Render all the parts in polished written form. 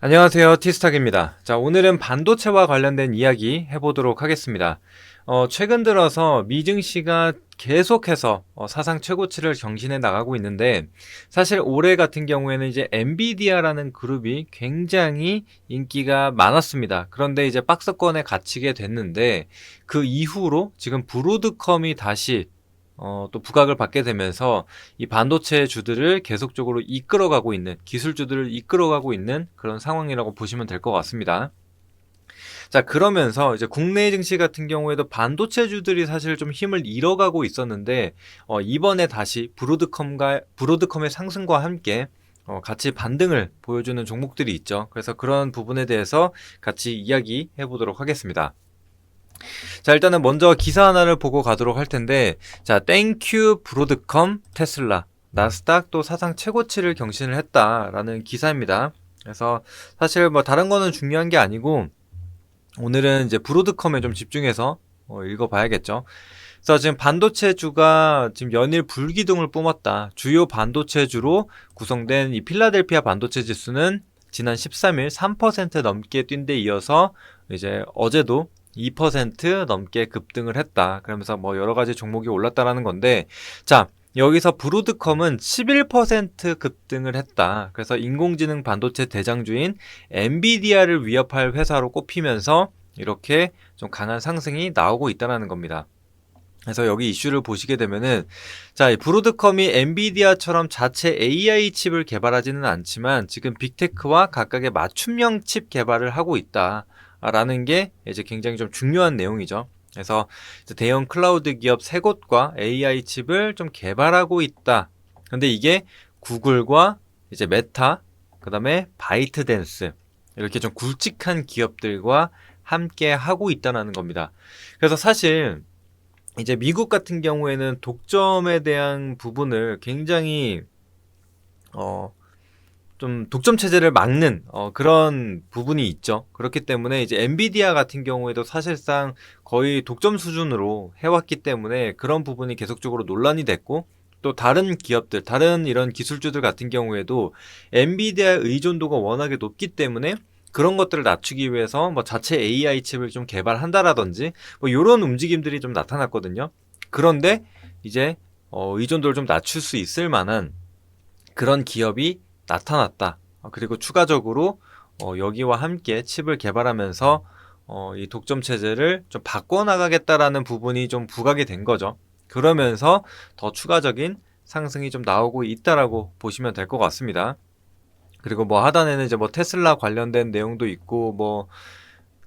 안녕하세요. 티스탁입니다. 자, 오늘은 반도체와 관련된 이야기 해보도록 하겠습니다. 최근 들어서 미증시가 계속해서 사상 최고치를 경신해 나가고 있는데, 사실 올해 같은 경우에는 이제 엔비디아라는 그룹이 굉장히 인기가 많았습니다. 그런데 이제 박스권에 갇히게 됐는데, 그 이후로 지금 브로드컴이 다시 또 부각을 받게 되면서 이 반도체 주들을 계속적으로 이끌어가고 있는, 기술주들을 이끌어가고 있는 그런 상황이라고 보시면 될 것 같습니다. 자, 그러면서 이제 국내 증시 같은 경우에도 반도체주들이 사실 좀 힘을 잃어가고 있었는데, 이번에 다시 브로드컴의 상승과 함께 같이 반등을 보여주는 종목들이 있죠. 그래서 그런 부분에 대해서 같이 이야기해 보도록 하겠습니다. 자, 일단은 먼저 기사 하나를 보고 가도록 할 텐데, 자, 땡큐 브로드컴 테슬라 나스닥 또 사상 최고치를 경신을 했다라는 기사입니다. 그래서 사실 뭐 다른 거는 중요한 게 아니고, 오늘은 이제 브로드컴에 좀 집중해서 읽어봐야겠죠. 그래서 지금 반도체주가 지금 연일 불기둥을 뿜었다. 주요 반도체주로 구성된 이 필라델피아 반도체 지수는 지난 13일 3% 넘게 뛴 데 이어서 이제 어제도 2% 넘게 급등을 했다. 그러면서 뭐 여러 가지 종목이 올랐다라는 건데, 자, 여기서 브로드컴은 11% 급등을 했다. 그래서 인공지능 반도체 대장주인 엔비디아를 위협할 회사로 꼽히면서 이렇게 좀 강한 상승이 나오고 있다는 겁니다. 그래서 여기 이슈를 보시게 되면은, 자, 이 브로드컴이 엔비디아처럼 자체 AI 칩을 개발하지는 않지만 지금 빅테크와 각각의 맞춤형 칩 개발을 하고 있다라는 게 이제 굉장히 좀 중요한 내용이죠. 그래서 대형 클라우드 기업 세 곳과 AI 칩을 좀 개발하고 있다. 근데 이게 구글과 이제 메타, 그다음에 바이트댄스, 이렇게 좀 굵직한 기업들과 함께 하고 있다는 겁니다. 그래서 사실 이제 미국 같은 경우에는 독점에 대한 부분을 굉장히 어, 좀 독점 체제를 막는 그런 부분이 있죠. 그렇기 때문에 이제 엔비디아 같은 경우에도 사실상 거의 독점 수준으로 해왔기 때문에 그런 부분이 계속적으로 논란이 됐고, 또 다른 기업들, 다른 이런 기술주들 같은 경우에도 엔비디아 의존도가 워낙에 높기 때문에 그런 것들을 낮추기 위해서 뭐 자체 AI 칩을 좀 개발한다라든지 뭐 이런 움직임들이 좀 나타났거든요. 그런데 이제 의존도를 좀 낮출 수 있을 만한 그런 기업이 나타났다. 그리고 추가적으로 여기와 함께 칩을 개발하면서 이 독점 체제를 좀 바꿔나가겠다라는 부분이 좀 부각이 된 거죠. 그러면서 더 추가적인 상승이 좀 나오고 있다라고 보시면 될 것 같습니다. 그리고 뭐 하단에는 이제 뭐 테슬라 관련된 내용도 있고, 뭐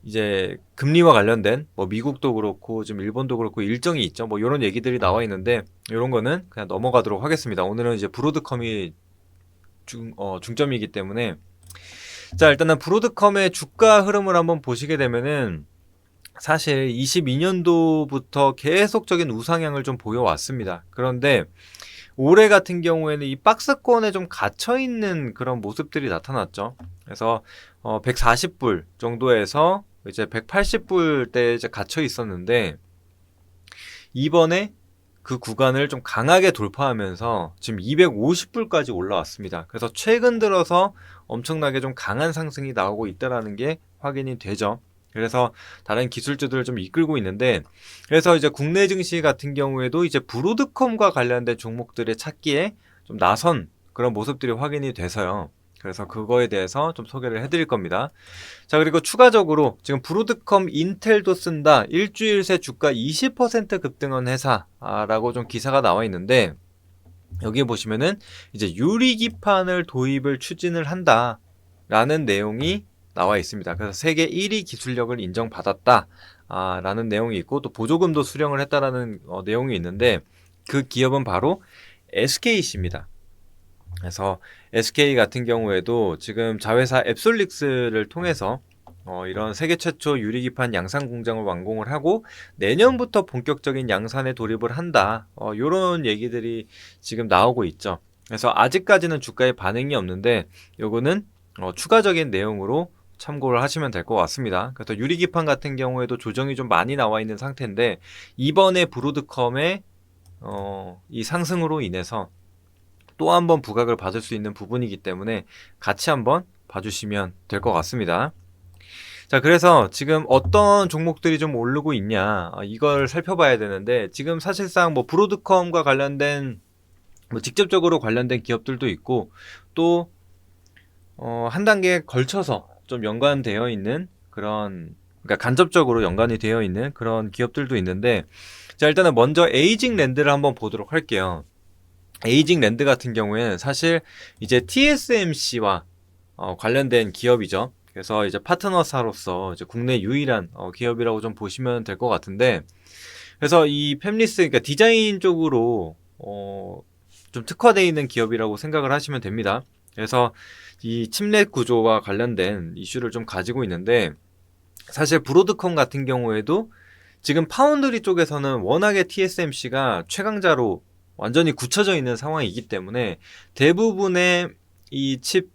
이제 금리와 관련된 뭐 미국도 그렇고 좀 일본도 그렇고 일정이 있죠. 뭐 이런 얘기들이 나와 있는데, 이런 거는 그냥 넘어가도록 하겠습니다. 오늘은 이제 브로드컴이 중점이기 때문에. 자, 일단은 브로드컴의 주가 흐름을 한번 보시게 되면은 사실 22년도부터 계속적인 우상향을 좀 보여왔습니다. 그런데 올해 같은 경우에는 이 박스권에 좀 갇혀있는 그런 모습들이 나타났죠. 그래서 140불 정도에서 이제 180불대에 이제 갇혀 있었는데, 이번에 그 구간을 좀 강하게 돌파하면서 지금 250불까지 올라왔습니다. 그래서 최근 들어서 엄청나게 좀 강한 상승이 나오고 있다는 게 확인이 되죠. 그래서 다른 기술주들을 좀 이끌고 있는데, 그래서 이제 국내 증시 같은 경우에도 이제 브로드컴과 관련된 종목들의 찾기에 좀 나선 그런 모습들이 확인이 돼서요. 그래서 그거에 대해서 좀 소개를 해드릴 겁니다. 자, 그리고 추가적으로 지금 브로드컴 인텔도 쓴다, 일주일 새 주가 20% 급등한 회사라고 좀 기사가 나와 있는데, 여기에 보시면은 이제 유리기판을 도입을 추진을 한다라는 내용이 나와 있습니다. 그래서 세계 1위 기술력을 인정받았다 라는 내용이 있고, 또 보조금도 수령을 했다라는 내용이 있는데, 그 기업은 바로 SKC입니다. 그래서 SK 같은 경우에도 지금 자회사 앱솔릭스를 통해서 이런 세계 최초 유리기판 양산 공장을 완공을 하고 내년부터 본격적인 양산에 돌입을 한다. 이런 얘기들이 지금 나오고 있죠. 그래서 아직까지는 주가에 반응이 없는데, 요거는 추가적인 내용으로 참고를 하시면 될 것 같습니다. 그래서 유리기판 같은 경우에도 조정이 좀 많이 나와 있는 상태인데, 이번에 브로드컴의 이 상승으로 인해서 또 한 번 부각을 받을 수 있는 부분이기 때문에 같이 한번 봐주시면 될 것 같습니다. 자, 그래서 지금 어떤 종목들이 좀 오르고 있냐, 이걸 살펴봐야 되는데, 지금 사실상 뭐 브로드컴과 관련된 뭐 직접적으로 관련된 기업들도 있고, 또 한 단계 걸쳐서 좀 연관되어 있는 그런, 그러니까 간접적으로 연관이 되어 있는 그런 기업들도 있는데, 자, 일단은 먼저 에이징 랜드를 한번 보도록 할게요. 에이징 랜드 같은 경우에는 사실 이제 TSMC와 관련된 기업이죠. 그래서 이제 파트너사로서 이제 국내 유일한 기업이라고 좀 보시면 될 것 같은데, 그래서 이 팹리스, 그러니까 디자인 쪽으로 좀 특화되어 있는 기업이라고 생각을 하시면 됩니다. 그래서 이 칩넷 구조와 관련된 이슈를 좀 가지고 있는데, 사실 브로드컴 같은 경우에도 지금 파운드리 쪽에서는 워낙에 TSMC가 최강자로 완전히 굳혀져 있는 상황이기 때문에 대부분의 이 칩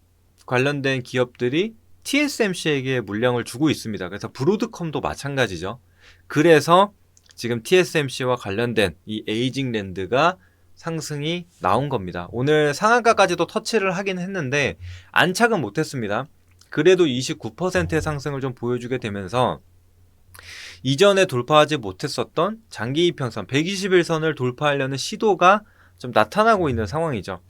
관련된 기업들이 TSMC에게 물량을 주고 있습니다. 그래서 브로드컴도 마찬가지죠. 그래서 지금 TSMC와 관련된 이 에이징 랜드가 상승이 나온 겁니다. 오늘 상한가까지도 터치를 하긴 했는데 안착은 못했습니다. 그래도 29%의 상승을 좀 보여주게 되면서 이전에 돌파하지 못했었던 장기 이평선 121선을 돌파하려는 시도가 좀 나타나고 있는 상황이죠.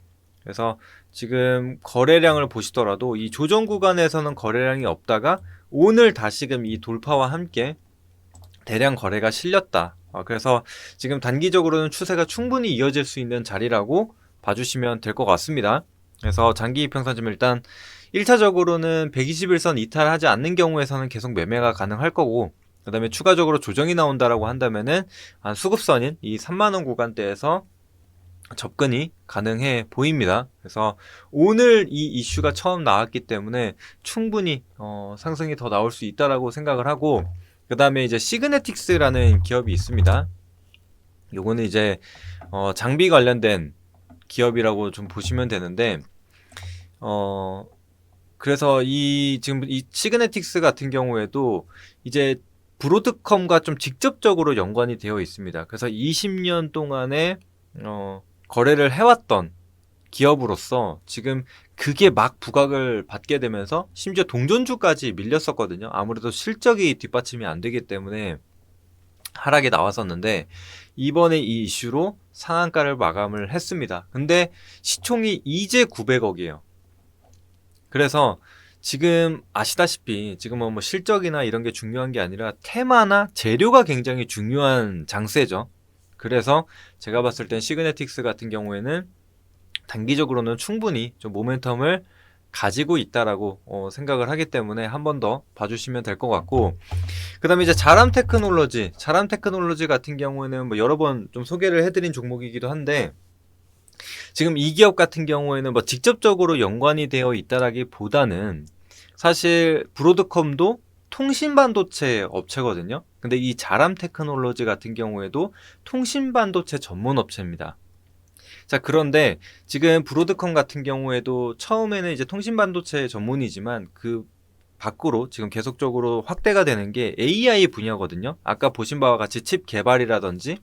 그래서 지금 거래량을 보시더라도 이 조정 구간에서는 거래량이 없다가 오늘 다시금 이 돌파와 함께 대량 거래가 실렸다. 그래서 지금 단기적으로는 추세가 충분히 이어질 수 있는 자리라고 봐주시면 될 것 같습니다. 그래서 장기 이평선 좀 일단 1차적으로는 121선 이탈하지 않는 경우에서는 계속 매매가 가능할 거고, 그 다음에 추가적으로 조정이 나온다라고 한다면은 한 수급선인 이 3만원 구간대에서 접근이 가능해 보입니다. 그래서 오늘 이 이슈가 처음 나왔기 때문에 충분히 상승이 더 나올 수 있다라고 생각을 하고, 그 다음에 이제 시그네틱스라는 기업이 있습니다. 요거는 이제 장비 관련된 기업이라고 좀 보시면 되는데, 그래서 지금 이 시그네틱스 같은 경우에도 이제 브로드컴과 좀 직접적으로 연관이 되어 있습니다. 그래서 20년 동안에 거래를 해왔던 기업으로서 지금 그게 막 부각을 받게 되면서 심지어 동전주까지 밀렸었거든요. 아무래도 실적이 뒷받침이 안 되기 때문에 하락이 나왔었는데, 이번에 이 이슈로 상한가를 마감을 했습니다. 근데 시총이 이제 900억이에요. 그래서 지금 아시다시피 지금은 뭐 실적이나 이런 게 중요한 게 아니라 테마나 재료가 굉장히 중요한 장세죠. 그래서 제가 봤을 땐 시그네틱스 같은 경우에는 단기적으로는 충분히 좀 모멘텀을 가지고 있다라고 생각을 하기 때문에 한 번 더 봐주시면 될 것 같고, 그 다음에 이제 자람 테크놀로지 같은 경우에는 뭐 여러 번 좀 소개를 해드린 종목이기도 한데, 지금 이 기업 같은 경우에는 뭐 직접적으로 연관이 되어 있다라기보다는 사실 브로드컴도 통신반도체 업체거든요. 근데 이 자람 테크놀로지 같은 경우에도 통신반도체 전문 업체입니다. 자, 그런데 지금 브로드컴 같은 경우에도 처음에는 이제 통신반도체 전문이지만 그 밖으로 지금 계속적으로 확대가 되는 게 AI 분야거든요. 아까 보신 바와 같이 칩 개발이라든지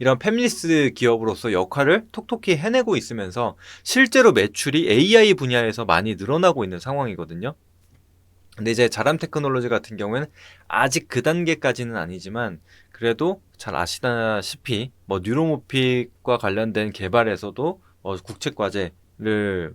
이런 팹리스 기업으로서 역할을 톡톡히 해내고 있으면서 실제로 매출이 AI 분야에서 많이 늘어나고 있는 상황이거든요. 근데 이제 자람 테크놀로지 같은 경우에는 아직 그 단계까지는 아니지만 그래도 잘 아시다시피 뭐 뉴로모픽과 관련된 개발에서도 국책과제를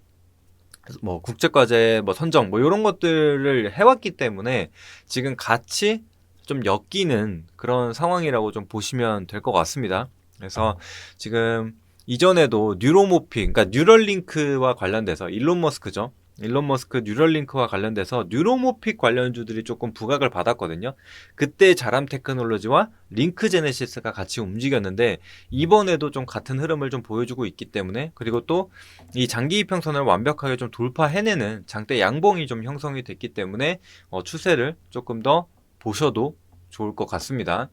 국책과제 선정 이런 것들을 해왔기 때문에 지금 같이 좀 엮이는 그런 상황이라고 좀 보시면 될 것 같습니다. 그래서 지금 이전에도 뉴로모픽, 그러니까 뉴럴링크와 관련돼서 일론 머스크 뉴럴링크와 관련돼서 뉴로모픽 관련주들이 조금 부각을 받았거든요. 그때 자람 테크놀로지와 링크 제네시스가 같이 움직였는데 이번에도 좀 같은 흐름을 좀 보여주고 있기 때문에, 그리고 또 이 장기 이평선을 완벽하게 좀 돌파해내는 장대 양봉이 좀 형성이 됐기 때문에 추세를 조금 더 보셔도 좋을 것 같습니다.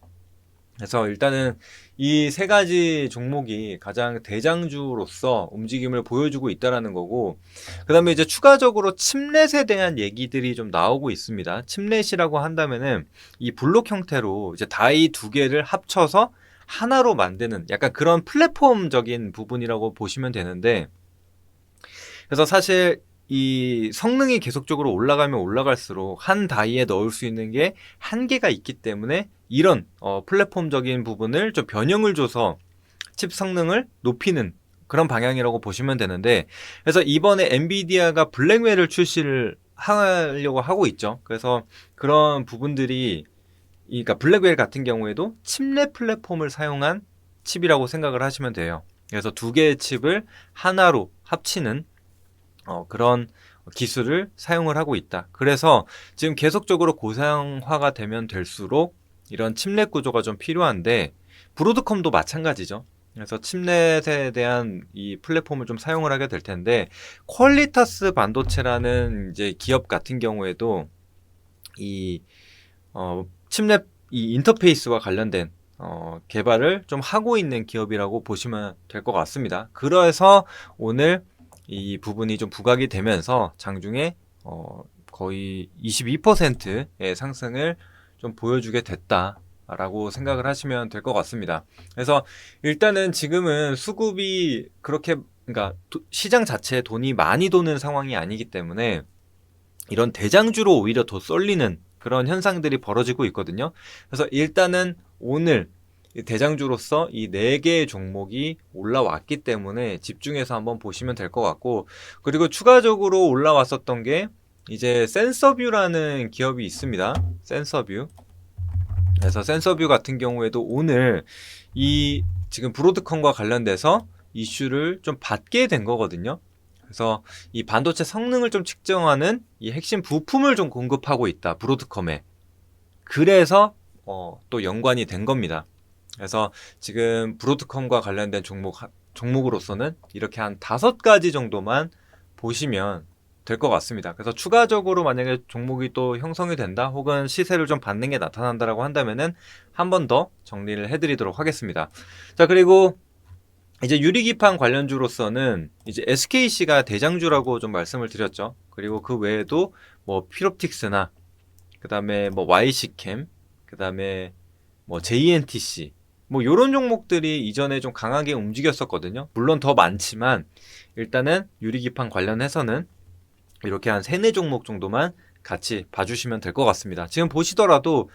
그래서 일단은 이 세 가지 종목이 가장 대장주로서 움직임을 보여주고 있다라는 거고, 그 다음에 이제 추가적으로 칩넷에 대한 얘기들이 좀 나오고 있습니다. 칩넷이라고 한다면은 이 블록 형태로 이제 다이 두 개를 합쳐서 하나로 만드는 약간 그런 플랫폼적인 부분이라고 보시면 되는데, 그래서 사실 이 성능이 계속적으로 올라가면 올라갈수록 한 다이에 넣을 수 있는 게 한계가 있기 때문에 이런 플랫폼적인 부분을 좀 변형을 줘서 칩 성능을 높이는 그런 방향이라고 보시면 되는데, 그래서 이번에 엔비디아가 블랙웰을 출시를 하려고 하고 있죠. 그래서 그런 부분들이, 그러니까 블랙웰 같은 경우에도 칩넷 플랫폼을 사용한 칩이라고 생각을 하시면 돼요. 그래서 두 개의 칩을 하나로 합치는 그런 기술을 사용을 하고 있다. 그래서 지금 계속적으로 고사양화가 되면 될수록 이런 칩넷 구조가 좀 필요한데, 브로드컴도 마찬가지죠. 그래서 칩넷에 대한 이 플랫폼을 좀 사용을 하게 될 텐데, 퀄리타스 반도체라는 이제 기업 같은 경우에도 이 칩넷 이 인터페이스와 관련된 개발을 좀 하고 있는 기업이라고 보시면 될 것 같습니다. 그래서 오늘 이 부분이 좀 부각이 되면서 장중에 거의 22%의 상승을 좀 보여주게 됐다라고 생각을 하시면 될 것 같습니다. 그래서 일단은 지금은 수급이 그렇게, 그러니까 시장 자체에 돈이 많이 도는 상황이 아니기 때문에 이런 대장주로 오히려 더 쏠리는 그런 현상들이 벌어지고 있거든요. 그래서 일단은 오늘 대장주로서 이 4개의 종목이 올라왔기 때문에 집중해서 한번 보시면 될 것 같고, 그리고 추가적으로 올라왔었던 게 이제 센서뷰라는 기업이 있습니다. 센서뷰. 그래서 센서뷰 같은 경우에도 오늘 이 지금 브로드컴과 관련돼서 이슈를 좀 받게 된 거거든요. 그래서 이 반도체 성능을 좀 측정하는 이 핵심 부품을 좀 공급하고 있다, 브로드컴에. 그래서 또 연관이 된 겁니다. 그래서 지금 브로드컴과 관련된 종목으로서는 이렇게 한 5가지 정도만 보시면 될 것 같습니다. 그래서 추가적으로 만약에 종목이 또 형성이 된다, 혹은 시세를 좀 받는 게 나타난다라고 한다면은 한 번 더 정리를 해드리도록 하겠습니다. 자, 그리고 이제 유리기판 관련주로서는 이제 SKC가 대장주라고 좀 말씀을 드렸죠. 그리고 그 외에도 뭐 피롭틱스나 그 다음에 뭐 YC캠, 그 다음에 뭐 JNTC, 뭐 요런 종목들이 이전에 좀 강하게 움직였었거든요. 물론 더 많지만 일단은 유리기판 관련해서는 이렇게 한 3-4종목 정도만 같이 봐주시면 될 것 같습니다. 지금 보시더라도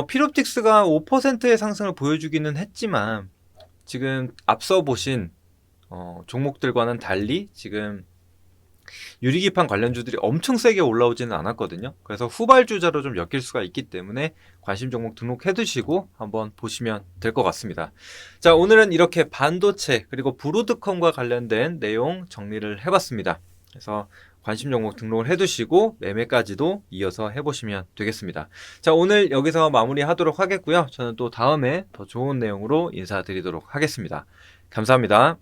피롭틱스가 5%의 상승을 보여주기는 했지만 지금 앞서 보신 종목들과는 달리 지금 유리기판 관련주들이 엄청 세게 올라오지는 않았거든요. 그래서 후발주자로 좀 엮일 수가 있기 때문에 관심 종목 등록해 두시고 한번 보시면 될 것 같습니다. 자, 오늘은 이렇게 반도체 그리고 브로드컴과 관련된 내용 정리를 해봤습니다. 그래서 관심 종목 등록을 해두시고 매매까지도 이어서 해보시면 되겠습니다. 자, 오늘 여기서 마무리하도록 하겠고요. 저는 또 다음에 더 좋은 내용으로 인사드리도록 하겠습니다. 감사합니다.